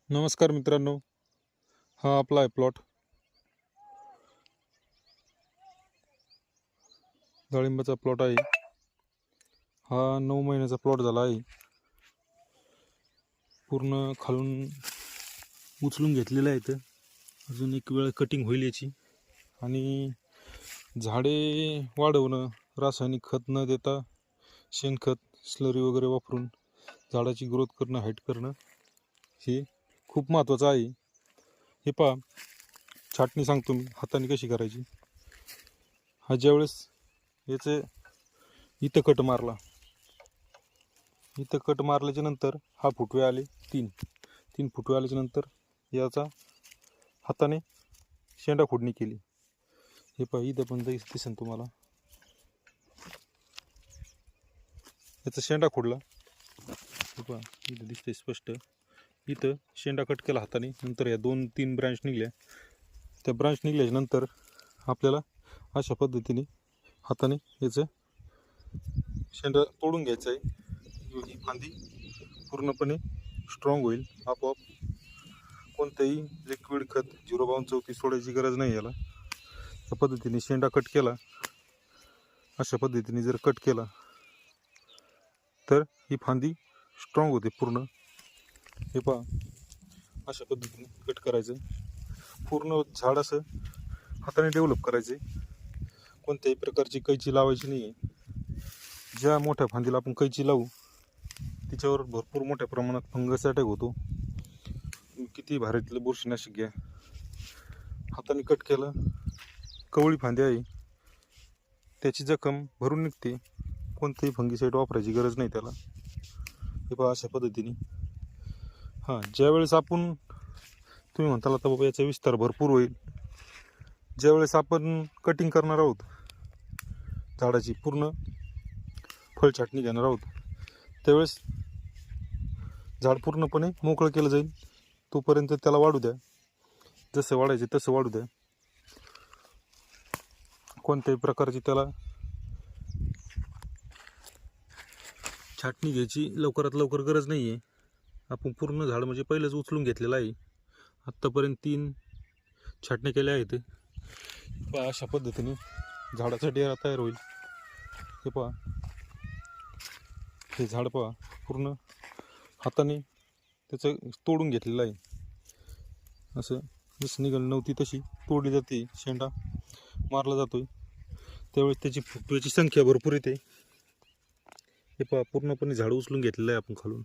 नमस्कार मित्रांनो, हा आपला आहे प्लॉट. डाळिंबाचा प्लॉट आहे. हा 9 महिन्याचा प्लॉट झाला आहे. पूर्ण खालून उचलून घेतलेला आहे. तर अजून एक वेळ कटिंग होईल याची. आणि झाडे वाढवणं, रासायनिक खत न देता शेणखत, स्लरी वगैरे वापरून झाडाची ग्रोथ करणं, हाईट करणं हे खूप महत्त्वाचं आहे. हे पहा, छाटणी सांगतो मी हाताने कशी करायची. हा ज्यावेळेस याचे इथं कट मारला, इथं कट मारल्याच्या नंतर हा फुटवे आले, तीन फुटवे आल्याच्या नंतर याचा हाताने शेंडा खोडणी केली. हे पहा, इथं पण दिसेल तुम्हाला, याचा शेंडा खोडला. हे पहा, इथं दिसते स्पष्ट. इथं शेंडा कट केला हाताने. नंतर या 2-3 ब्रांच निघल्या. त्या ब्रांच निघल्याच्या नंतर आपल्याला अशा पद्धतीने हाताने याचं शेंडा तोडून घ्यायचं आहे. ही फांदी पूर्णपणे स्ट्रॉंग होईल आपोआप. कोणतंही लिक्विड खत 0.34 सोडायची गरज नाही याला. त्या पद्धतीने शेंडा कट केला, अशा पद्धतीने जर कट केला तर ही फांदी स्ट्रॉंग होते पूर्ण. हे पहा, अशा पद्धतीने कट करायचं. पूर्ण झाड असं हाताने डेव्हलप करायचे. कोणत्याही प्रकारची कैची लावायची नाही आहे. ज्या मोठ्या फांदीला आपण कैची लावू तिच्यावर भरपूर मोठ्या प्रमाणात फंगस अटॅक होतो. किती भारीतलं बुरशीनाशक घ्या, हाताने कट केलं, कवळी फांदी आहे, त्याची जखम भरून निघते. कोणतेही फंगीसाईड वापरायची गरज नाही त्याला. हे पहा, अशा पद्धतीने. हां, ज्यावेळेस आपण तुम्ही म्हणताल आता बाबा याचा विस्तार भरपूर होईल, ज्यावेळेस आपण कटिंग करणार आहोत, झाडाची पूर्ण फळ छाटणी घेणार आहोत, त्यावेळेस झाड पूर्णपणे मोकळं केलं जाईल. तोपर्यंत त्याला वाढू द्या, जसं वाढायचे तसं वाढू द्या. कोणत्याही प्रकारची त्याला छाटणी घ्यायची लवकरात लवकर गरज नाही आहे. आपण पूर्ण झाड म्हणजे पहिलेच उचलून घेतलेलं आहे. आत्तापर्यंत 3 छाटणी केल्या आहेत. पहा, अशा पद्धतीने झाडाचा डेरा तयार होईल. हे पहा, हे झाड पहा, पूर्ण हाताने त्याचं तोडून घेतलेलं आहे. असं जसं निघालं नव्हती तशी तोडली जाते, शेंडा मारला जातोय. त्यावेळेस त्याची फुटव्याची संख्या भरपूर येते. हे पहा, पूर्णपणे झाड उचलून घेतलेलं आहे आपण खालून.